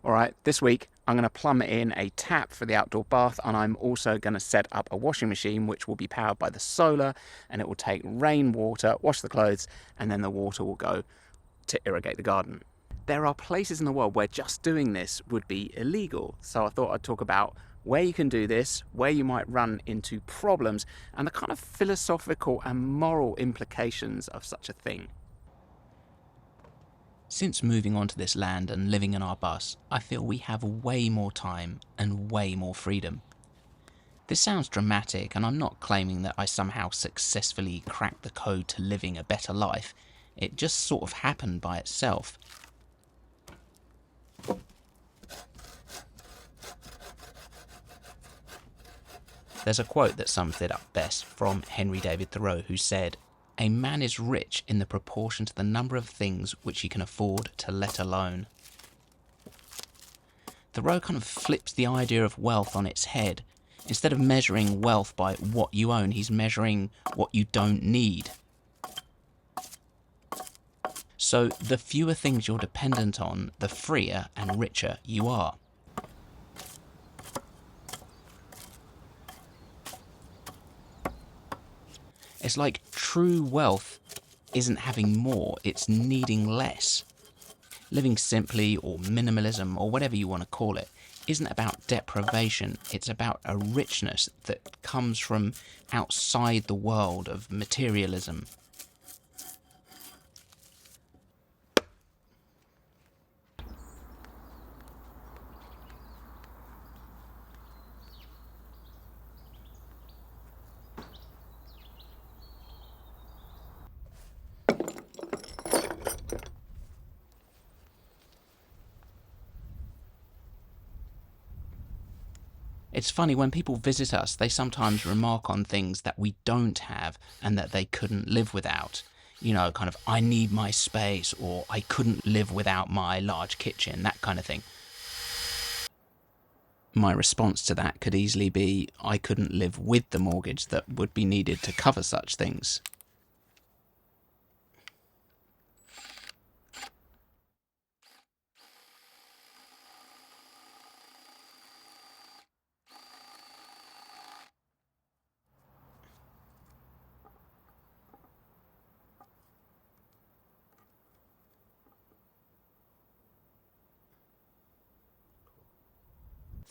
Alright, this week I'm going to plumb in a tap for the outdoor bath, and I'm also going to set up a washing machine which will be powered by the solar, and it will take rainwater, wash the clothes, and then the water will go to irrigate the garden. There are places in the world where just doing this would be illegal, so I thought I'd talk about where you can do this, where you might run into problems, and the kind of philosophical and moral implications of such a thing. Since moving onto this land and living in our bus, I feel we have way more time and way more freedom. This sounds dramatic, and I'm not claiming that I somehow successfully cracked the code to living a better life. It just sort of happened by itself. There's a quote that sums it up best from David Thoreau, who said, "A man is rich in the proportion to the number of things which he can afford to let alone." Thoreau kind of flips the idea of wealth on its head. Instead of measuring wealth by what you own, he's measuring what you don't need. So the fewer things you're dependent on, the freer and richer you are. It's like true wealth isn't having more, it's needing less. Living simply, or minimalism, or whatever you want to call it, isn't about deprivation, it's about a richness that comes from outside the world of materialism. It's funny, when people visit us, they sometimes remark on things that we don't have and that they couldn't live without. You know, kind of, I need my space, or I couldn't live without my large kitchen, that kind of thing. My response to that could easily be, I couldn't live with the mortgage that would be needed to cover such things.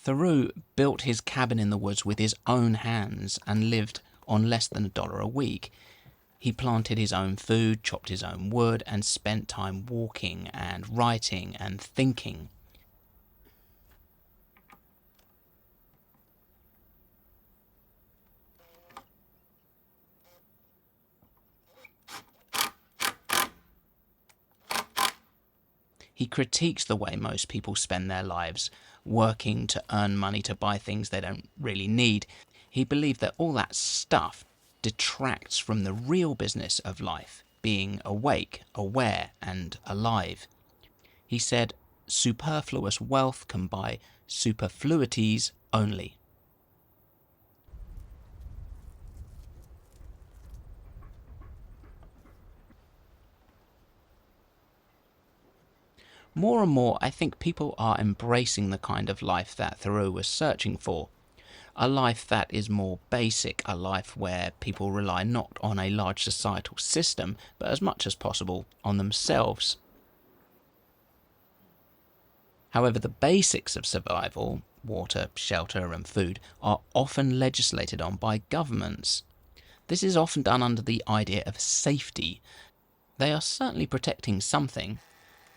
Thoreau built his cabin in the woods with his own hands and lived on less than $1 a week. He planted his own food, chopped his own wood, and spent time walking and writing and thinking. He critiques the way most people spend their lives, working to earn money to buy things they don't really need. He believed that all that stuff detracts from the real business of life, being awake, aware, and alive. He said, superfluous wealth can buy superfluities only. More and more, I think people are embracing the kind of life that Thoreau was searching for. A life that is more basic, a life where people rely not on a large societal system, but as much as possible on themselves. However, the basics of survival, water, shelter, and food, are often legislated on by governments. This is often done under the idea of safety. They are certainly protecting something.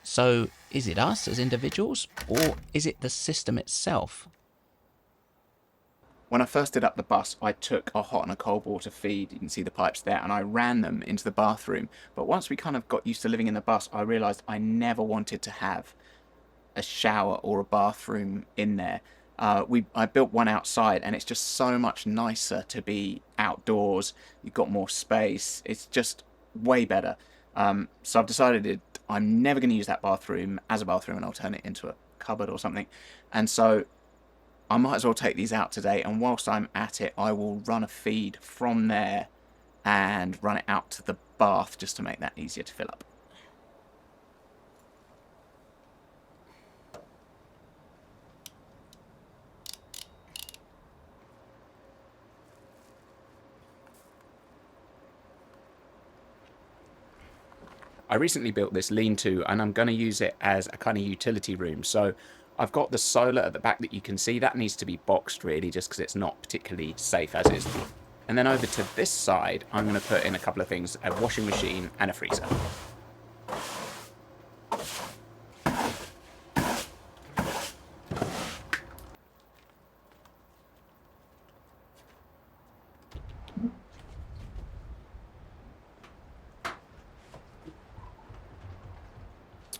So, is it us as individuals, or is it the system itself? When I first did up the bus, I took a hot and a cold water feed, you can see the pipes there, and I ran them into the bathroom. But once we kind of got used to living in the bus, I realised I never wanted to have a shower or a bathroom in there. I built one outside, and it's just so much nicer to be outdoors. You've got more space. It's just way better. So I've decided I'm never going to use that bathroom as a bathroom, and I'll turn it into a cupboard or something. And so I might as well take these out today, and whilst I'm at it, I will run a feed from there and run it out to the bath just to make that easier to fill up. I recently built this lean-to and I'm going to use it as a kind of utility room. So I've got the solar at the back that you can see. That needs to be boxed really, just because it's not particularly safe as is. And then over to this side, I'm going to put in a couple of things, a washing machine and a freezer.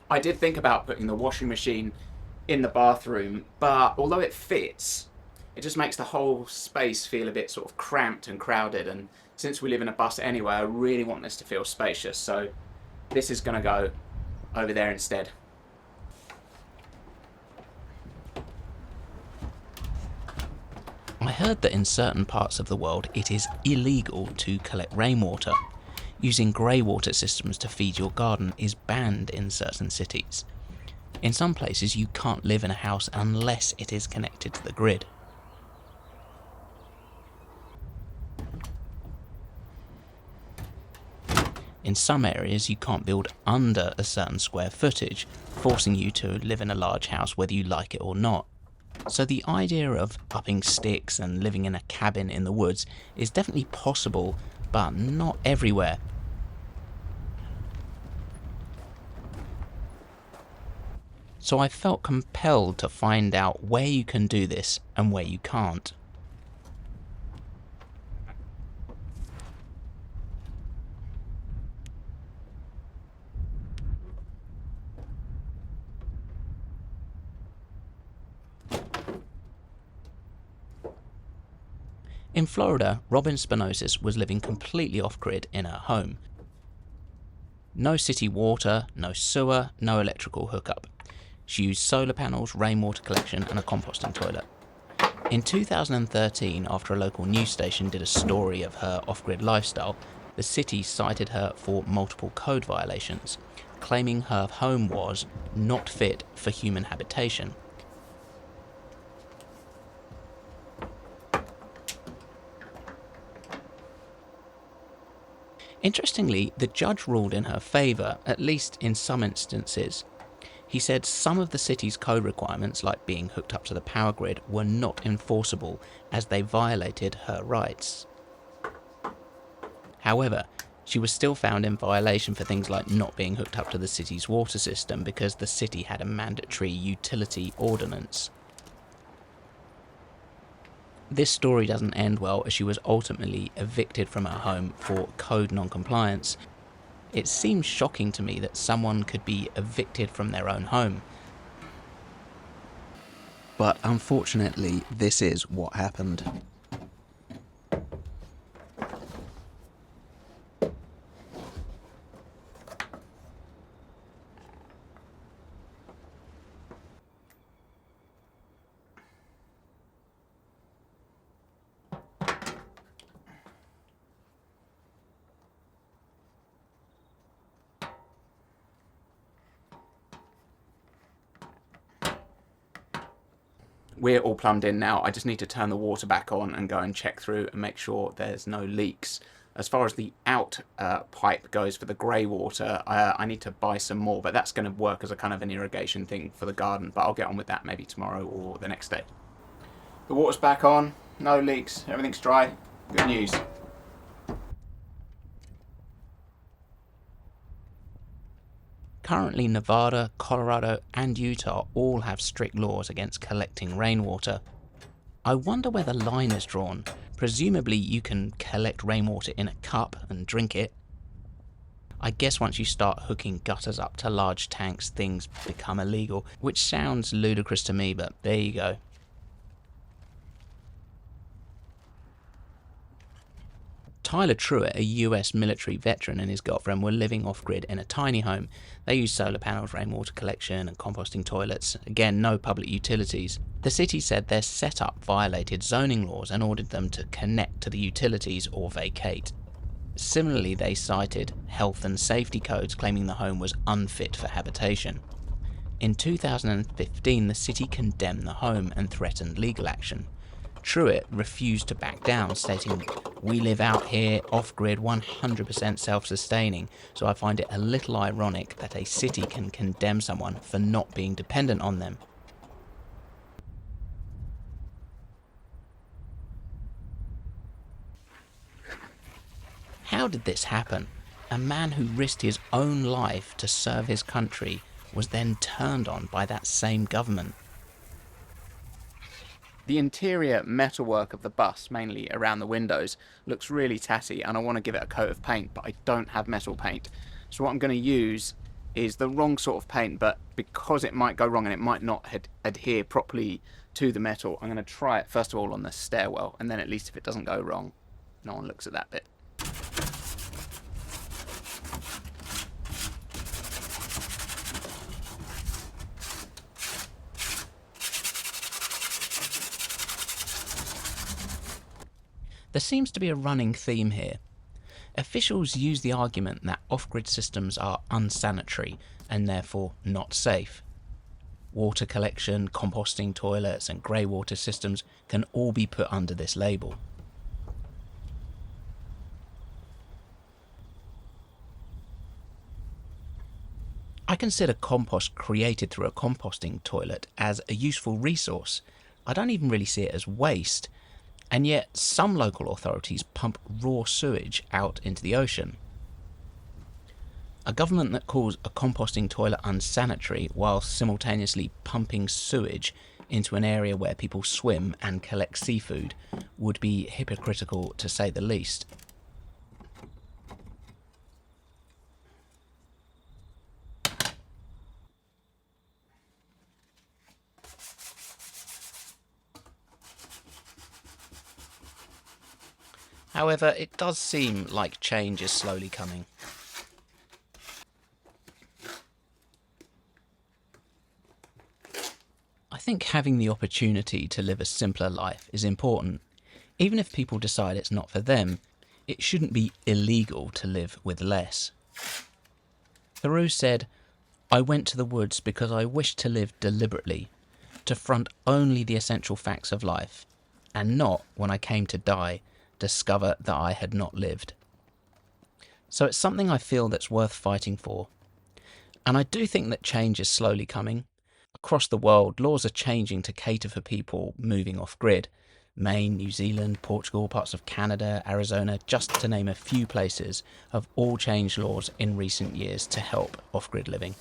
I did think about putting the washing machine in the bathroom, but although it fits, it just makes the whole space feel a bit sort of cramped and crowded. And since we live in a bus anyway, I really want this to feel spacious. So this is going to go over there instead. I heard that in certain parts of the world it is illegal to collect rainwater. Using greywater systems to feed your garden is banned in certain cities. In some places you can't live in a house unless it is connected to the grid. In some areas you can't build under a certain square footage, forcing you to live in a large house whether you like it or not. So the idea of upping sticks and living in a cabin in the woods is definitely possible, but not everywhere. So I felt compelled to find out where you can do this and where you can't. In Florida, Robin Spinosis was living completely off-grid in her home. No city water, no sewer, no electrical hookup. She used solar panels, rainwater collection and a composting toilet. In 2013, after a local news station did a story of her off-grid lifestyle, the city cited her for multiple code violations, claiming her home was not fit for human habitation. Interestingly, the judge ruled in her favour, at least in some instances. He said some of the city's code requirements, like being hooked up to the power grid, were not enforceable as they violated her rights. However, she was still found in violation for things like not being hooked up to the city's water system because the city had a mandatory utility ordinance. This story doesn't end well, as she was ultimately evicted from her home for code non-compliance. It seems shocking to me that someone could be evicted from their own home. But unfortunately, this is what happened. We're all plumbed in now. I just need to turn the water back on and go and check through and make sure there's no leaks. As far as the out pipe goes for the grey water, I need to buy some more, but that's going to work as a kind of an irrigation thing for the garden, but I'll get on with that maybe tomorrow or the next day. The water's back on, no leaks, everything's dry. Good news. Currently, Nevada, Colorado and Utah all have strict laws against collecting rainwater. I wonder where the line is drawn. Presumably you can collect rainwater in a cup and drink it. I guess once you start hooking gutters up to large tanks, things become illegal, which sounds ludicrous to me, but there you go. Tyler Truitt, a US military veteran, and his girlfriend were living off-grid in a tiny home. They used solar panels, rainwater collection and composting toilets. Again, no public utilities. The city said their setup violated zoning laws and ordered them to connect to the utilities or vacate. Similarly, they cited health and safety codes, claiming the home was unfit for habitation. In 2015, the city condemned the home and threatened legal action. Truitt refused to back down, stating, We live out here off-grid, 100% self-sustaining, so I find it a little ironic that a city can condemn someone for not being dependent on them. How did this happen? A man who risked his own life to serve his country was then turned on by that same government. The interior metalwork of the bus, mainly around the windows, looks really tatty, and I want to give it a coat of paint, but I don't have metal paint. So what I'm going to use is the wrong sort of paint, but because it might go wrong and it might not adhere properly to the metal, I'm going to try it first of all on the stairwell, and then at least if it doesn't go wrong, no one looks at that bit. There seems to be a running theme here. Officials use the argument that off-grid systems are unsanitary and therefore not safe. Water collection, composting toilets and greywater systems can all be put under this label. I consider compost created through a composting toilet as a useful resource. I don't even really see it as waste. And yet some local authorities pump raw sewage out into the ocean. A government that calls a composting toilet unsanitary while simultaneously pumping sewage into an area where people swim and collect seafood would be hypocritical, to say the least. However, it does seem like change is slowly coming. I think having the opportunity to live a simpler life is important. Even if people decide it's not for them, it shouldn't be illegal to live with less. Thoreau said, "I went to the woods because I wished to live deliberately, to front only the essential facts of life, and not, when I came to die, discover that I had not lived." So it's something I feel that's worth fighting for. And I do think that change is slowly coming. Across the world, laws are changing to cater for people moving off-grid. Maine, New Zealand, Portugal, parts of Canada, Arizona, just to name a few places, have all changed laws in recent years to help off-grid living.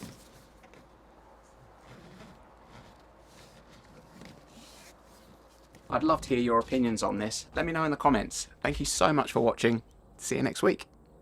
I'd love to hear your opinions on this. Let me know in the comments. Thank you so much for watching. See you next week.